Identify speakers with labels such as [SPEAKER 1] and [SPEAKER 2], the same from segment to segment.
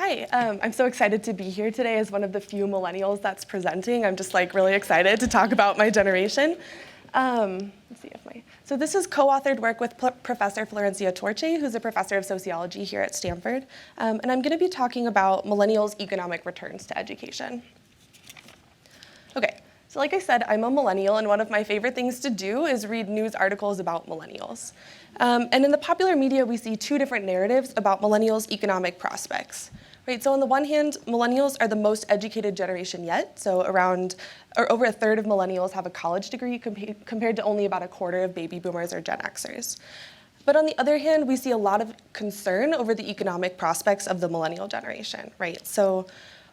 [SPEAKER 1] Hi, I'm so excited to be here today as one of the few millennials that's presenting. I'm just really excited to talk about my generation. Let's see if so this is co-authored work with Professor Florencia Torche, who's a professor of sociology here at Stanford. And I'm going to be talking about millennials' economic returns to education. Okay, so like I said, I'm a millennial, and one of my favorite things to do is read news articles about millennials. And in the popular media, we see two different narratives about millennials' economic prospects. Right, so on the one hand, millennials are the most educated generation yet. So over a third of millennials have a college degree compared to only about a quarter of baby boomers or Gen Xers. But on the other hand, we see a lot of concern over the economic prospects of the millennial generation, right? So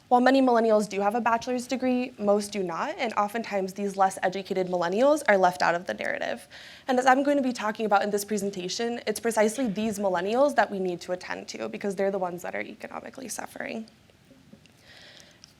[SPEAKER 1] while many millennials do have a bachelor's degree, most do not, and oftentimes these less educated millennials are left out of the narrative. And as I'm going to be talking about in this presentation, it's precisely these millennials that we need to attend to because they're the ones that are economically suffering.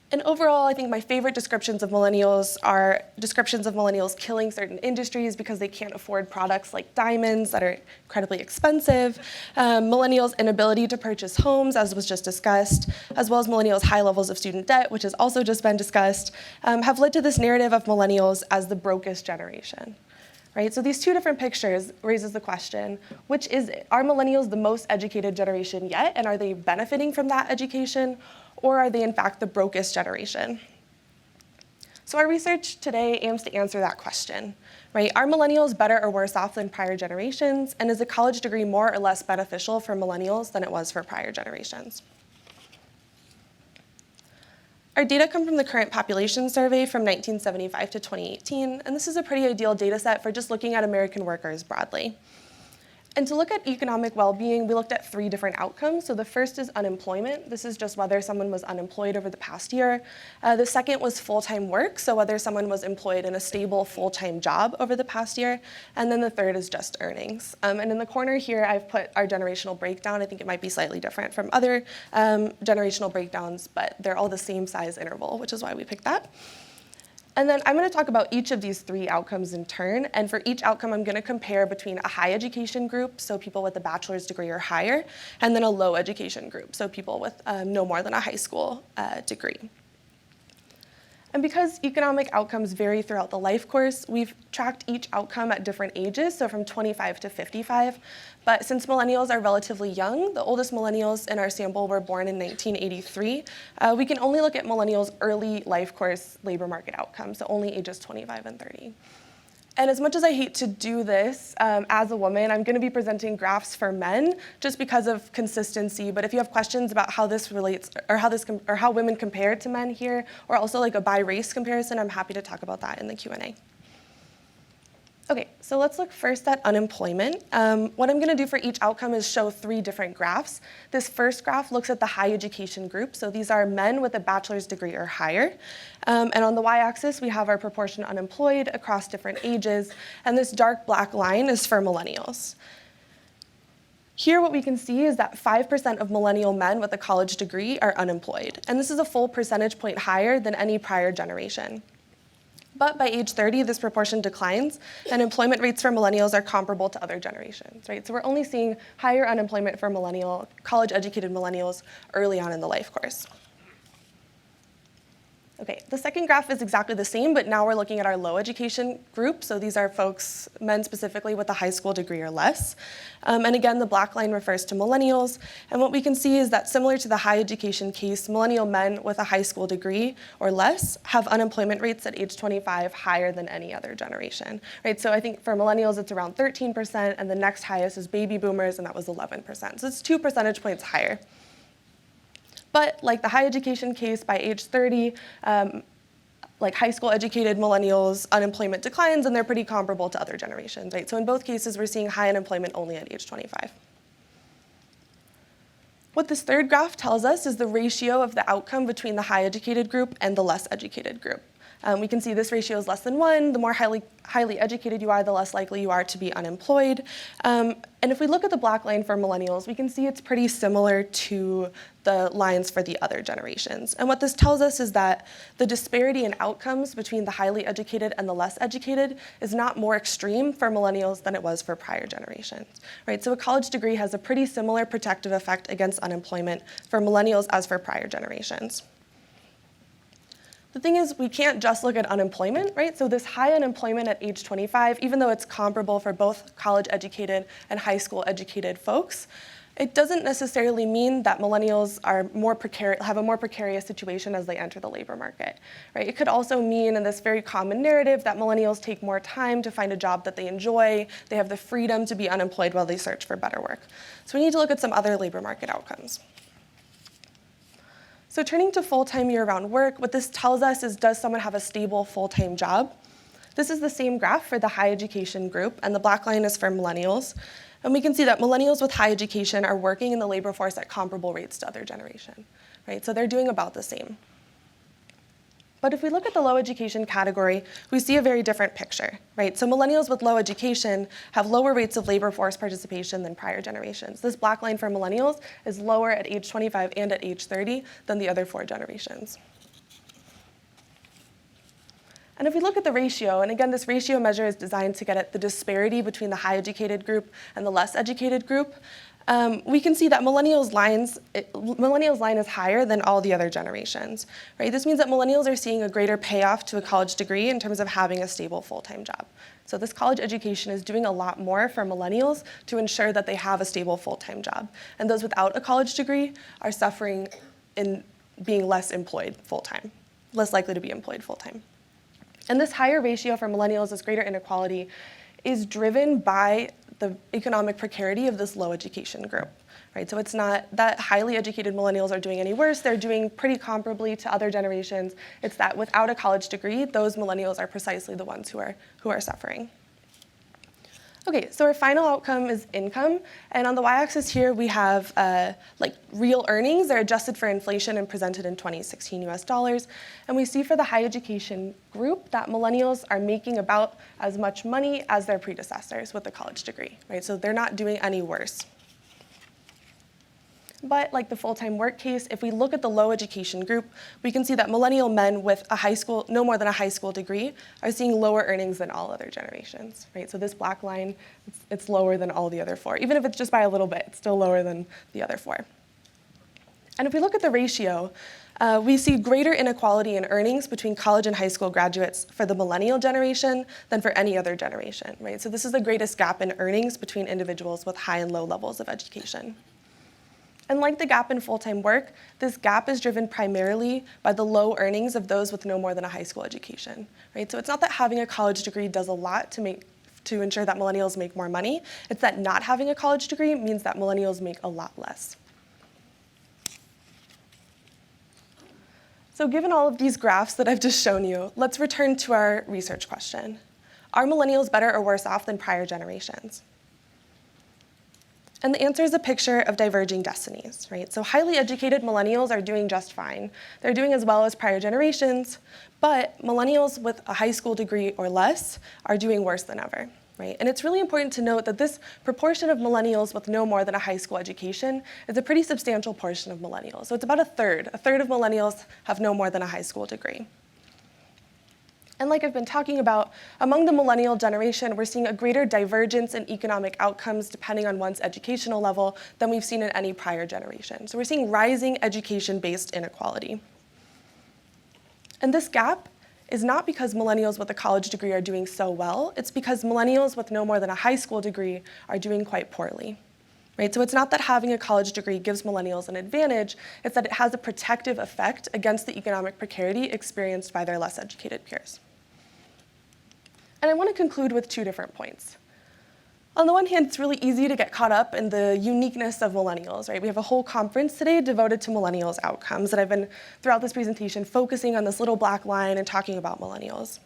[SPEAKER 1] And overall, I think my favorite descriptions of millennials are descriptions of millennials killing certain industries because they can't afford products like diamonds that are incredibly expensive, millennials' inability to purchase homes, as was just discussed, as well as millennials' high levels of student debt, which has also just been discussed, have led to this narrative of millennials as the brokest generation. Right? So these two different pictures raises the question, which is it? Are millennials the most educated generation yet, and are they benefiting from that education? Or are they in fact the brokest generation? So our research today aims to answer that question, right? Are millennials better or worse off than prior generations? And is a college degree more or less beneficial for millennials than it was for prior generations? Our data come from the current population survey from 1975 to 2018, and this is a pretty ideal data set for just looking at American workers broadly. And to look at economic well-being, we looked at three different outcomes. So the first is unemployment. This is just whether someone was unemployed over the past year. The second was full-time work, so whether someone was employed in a stable full-time job over the past year. And then the third is just earnings. And in the corner here, I've put our generational breakdown. I think it might be slightly different from other generational breakdowns, but they're all the same size interval, which is why we picked that. And then I'm going to talk about each of these three outcomes in turn. And for each outcome, I'm going to compare between a high education group, so people with a bachelor's degree or higher, and then a low education group, so people with no more than a high school degree. And because economic outcomes vary throughout the life course, we've tracked each outcome at different ages, so from 25 to 55. But since millennials are relatively young, the oldest millennials in our sample were born in 1983, we can only look at millennials' early life course labor market outcomes, so only ages 25 and 30. And as much as I hate to do this, as a woman, I'm going to be presenting graphs for men just because of consistency. But if you have questions about how this relates, or how women compare to men here, or also like a by race comparison, I'm happy to talk about that in the Q&A. Okay, so let's look first at unemployment. What I'm going to do for each outcome is show three different graphs. This first graph looks at the high education group, so these are men with a bachelor's degree or higher. And on the y-axis, we have our proportion unemployed across different ages, and this dark black line is for millennials. Here, what we can see is that 5% of millennial men with a college degree are unemployed, and this is a full percentage point higher than any prior generation. But by age 30, this proportion declines, and employment rates for millennials are comparable to other generations, right? So we're only seeing higher unemployment for college-educated millennials early on in the life course. Okay, the second graph is exactly the same, but now we're looking at our low education group. So these are folks, men specifically, with a high school degree or less. And again, the black line refers to millennials. And what we can see is that similar to the high education case, millennial men with a high school degree or less have unemployment rates at age 25 higher than any other generation, right? So I think for millennials, it's around 13%, and the next highest is baby boomers, and that was 11%. So it's 2 percentage points higher. But like the high education case, by age 30, like high school educated millennials, unemployment declines, and they're pretty comparable to other generations, right? So in both cases, we're seeing high unemployment only at age 25. What this third graph tells us is the ratio of the outcome between the high educated group and the less educated group. We can see this ratio is less than 1. The more highly educated you are, the less likely you are to be unemployed. And if we look at the black line for millennials, we can see it's pretty similar to the lines for the other generations. And what this tells us is that the disparity in outcomes between the highly educated and the less educated is not more extreme for millennials than it was for prior generations, right? So a college degree has a pretty similar protective effect against unemployment for millennials as for prior generations. The thing is, we can't just look at unemployment, right? So this high unemployment at age 25, even though it's comparable for both college-educated and high school-educated folks, it doesn't necessarily mean that millennials are have a more precarious situation as they enter the labor market, right? It could also mean, in this very common narrative, that millennials take more time to find a job that they enjoy. They have the freedom to be unemployed while they search for better work. So we need to look at some other labor market outcomes. So turning to full-time year-round work, what this tells us is, does someone have a stable full-time job? This is the same graph for the high education group, and the black line is for millennials. And we can see that millennials with high education are working in the labor force at comparable rates to other generation, right? So they're doing about the same. But if we look at the low education category, we see a very different picture, right? So millennials with low education have lower rates of labor force participation than prior generations. This black line for millennials is lower at age 25 and at age 30 than the other 4 generations. And if we look at the ratio, and again, this ratio measure is designed to get at the disparity between the high educated group and the less educated group, we can see that millennials line is higher than all the other generations, right? This means that millennials are seeing a greater payoff to a college degree in terms of having a stable full-time job. So this college education is doing a lot more for millennials to ensure that they have a stable full-time job. And those without a college degree are suffering in being less employed full-time, less likely to be employed full-time. And this higher ratio for millennials, this greater inequality, is driven by the economic precarity of this low education group, right? So it's not that highly educated millennials are doing any worse. They're doing pretty comparably to other generations. It's that without a college degree, those millennials are precisely the ones who are suffering. Okay, so our final outcome is income, and on the y-axis here we have real earnings. They're adjusted for inflation and presented in 2016 US dollars. And we see for the high education group that millennials are making about as much money as their predecessors with a college degree, right? So they're not doing any worse. But like the full-time work case, if we look at the low education group, we can see that millennial men with no more than a high school degree are seeing lower earnings than all other generations, right? So this black line, it's lower than all the other 4. Even if it's just by a little bit, it's still lower than the other 4. And if we look at the ratio, we see greater inequality in earnings between college and high school graduates for the millennial generation than for any other generation, right? So this is the greatest gap in earnings between individuals with high and low levels of education. And like the gap in full-time work, this gap is driven primarily by the low earnings of those with no more than a high school education, right? So it's not that having a college degree does a lot to ensure that millennials make more money. It's that not having a college degree means that millennials make a lot less. So given all of these graphs that I've just shown you, let's return to our research question. Are millennials better or worse off than prior generations? And the answer is a picture of diverging destinies, right? So highly educated millennials are doing just fine. They're doing as well as prior generations, but millennials with a high school degree or less are doing worse than ever, right? And it's really important to note that this proportion of millennials with no more than a high school education is a pretty substantial portion of millennials. So it's about a third. A third of millennials have no more than a high school degree. And like I've been talking about, among the millennial generation, we're seeing a greater divergence in economic outcomes depending on one's educational level than we've seen in any prior generation. So we're seeing rising education-based inequality. And this gap is not because millennials with a college degree are doing so well. It's because millennials with no more than a high school degree are doing quite poorly. Right? So it's not that having a college degree gives millennials an advantage, it's that it has a protective effect against the economic precarity experienced by their less educated peers. And I want to conclude with 2 different points. On the one hand, it's really easy to get caught up in the uniqueness of millennials, right? We have a whole conference today devoted to millennials' outcomes, and I've been, throughout this presentation, focusing on this little black line and talking about millennials.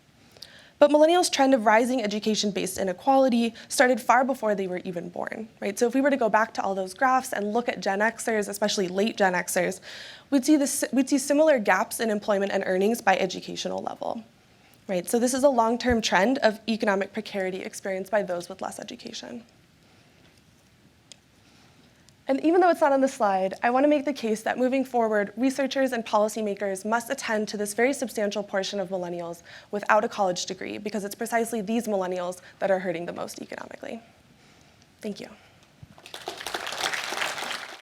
[SPEAKER 1] But millennials' trend of rising education-based inequality started far before they were even born, right? So if we were to go back to all those graphs and look at Gen Xers, especially late Gen Xers, we'd see similar gaps in employment and earnings by educational level. Right, so this is a long-term trend of economic precarity experienced by those with less education. And even though it's not on the slide, I want to make the case that moving forward, researchers and policymakers must attend to this very substantial portion of millennials without a college degree, because it's precisely these millennials that are hurting the most economically. Thank you.